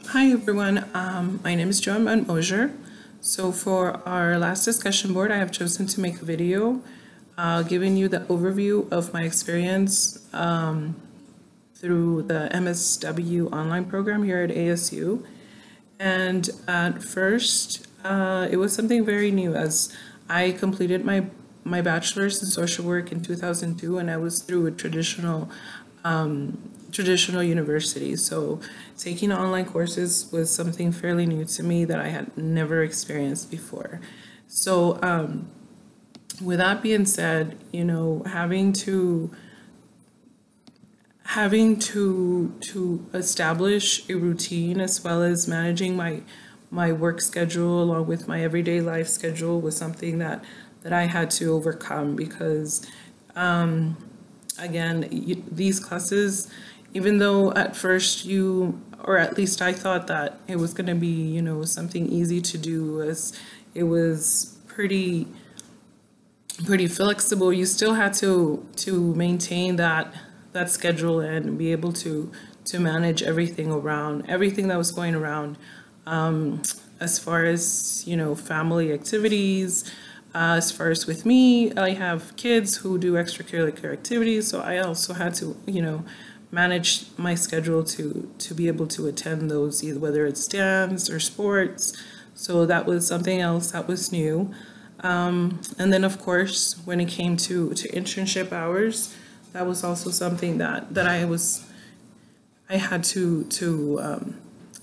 Hi everyone, my name is Joan Mosier. So for our last discussion board, I have chosen to make a video giving you the overview of my experience through the MSW online program here at ASU. And at first, it was something very new as I completed my bachelor's in social work in 2002, and I was through a traditional university. So taking online courses was something fairly new to me that I had never experienced before. So with that being said, having to establish a routine as well as managing my work schedule along with my everyday life schedule was something that I had to overcome because these classes, even though at first or at least I thought that it was going to be, something easy to do, as it was pretty flexible, you still had to maintain that schedule and be able to manage everything that was going around, as far as family activities. As far as with me, I have kids who do extracurricular activities, so I also had to manage my schedule to be able to attend those, either whether it's dance or sports. So that was something else that was new. And then of course, when it came to internship hours, that was also something that I had to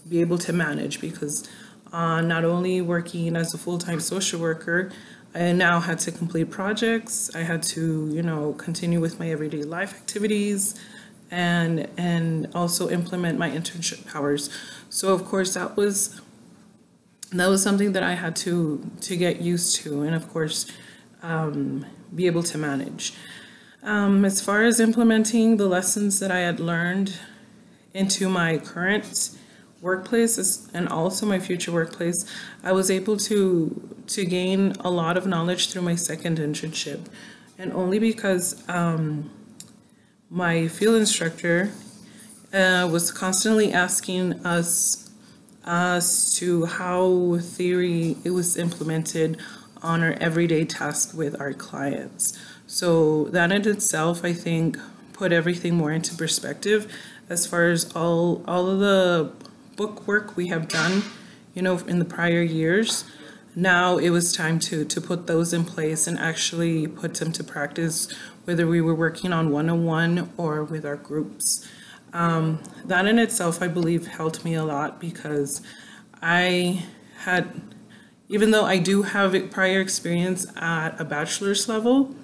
be able to manage because not only working as a full-time social worker, I now had to complete projects. I had to, continue with my everyday life activities and also implement my internship hours. So of course that was something that I had to get used to and of course be able to manage. As far as implementing the lessons that I had learned into my current workplace and also my future workplace, I was able to gain a lot of knowledge through my second internship, and only because my field instructor was constantly asking us to how theory it was implemented on our everyday task with our clients. So that in itself, I think, put everything more into perspective as far as all of the book work we have done, in the prior years. Now it was time to put those in place and actually put them to practice, whether we were working on one-on-one or with our groups. That in itself, I believe, helped me a lot because I had, even though I do have prior experience at a bachelor's level,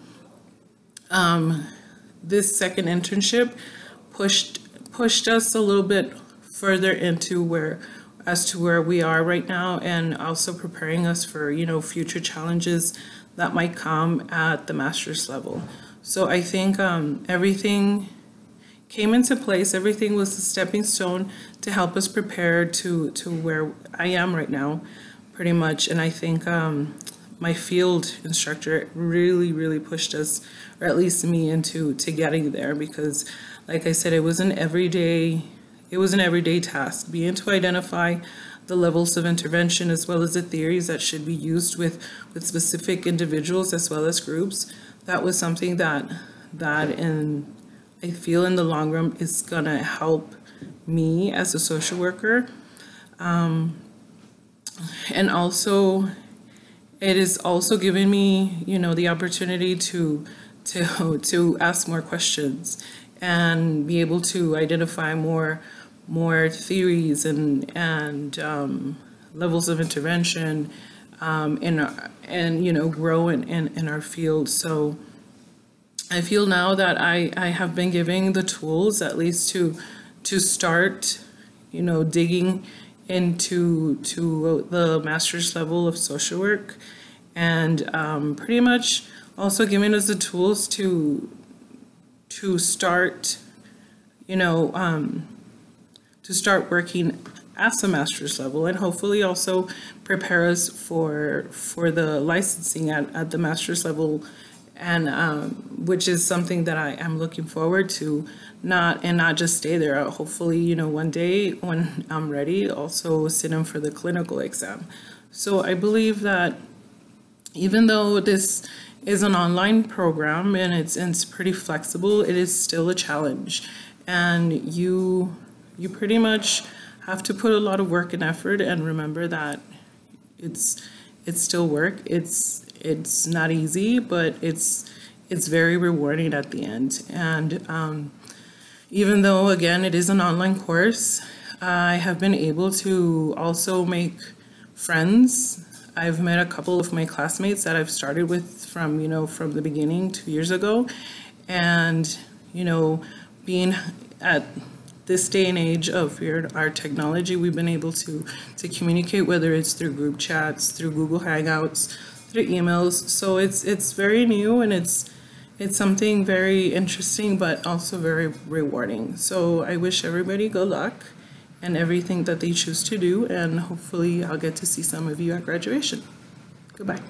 this second internship pushed us a little bit further into where we are right now, and also preparing us for future challenges that might come at the master's level. So I think everything came into place. Everything was a stepping stone to help us prepare to where I am right now, pretty much. And I think my field instructor really pushed us, or at least me, into getting there because, like I said, it was an everyday task, being to identify the levels of intervention as well as the theories that should be used with specific individuals as well as groups. That was something that I feel in the long run is gonna help me as a social worker. And also, it is also giving me, the opportunity to ask more questions and be able to identify more theories and levels of intervention and grow in our field. So I feel now that I have been giving the tools at least to start digging into the master's level of social work, and pretty much also giving us the tools to start to start working at the master's level, and hopefully also prepare us for the licensing at the master's level and which is something that I am looking forward to, not just stay there. Hopefully, one day when I'm ready, also sit in for the clinical exam. So I believe that even though this is an online program and it's pretty flexible, it is still a challenge, and you pretty much have to put a lot of work and effort, and remember that it's still work. It's not easy, but it's very rewarding at the end. And even though, again, it is an online course, I have been able to also make friends. I've met a couple of my classmates that I've started with from the beginning 2 years ago. And, being at this day and age of our technology, we've been able to communicate, whether it's through group chats, through Google Hangouts, through emails. So it's very new, and it's something very interesting, but also very rewarding. So I wish everybody good luck and everything that they choose to do, and hopefully I'll get to see some of you at graduation. Goodbye.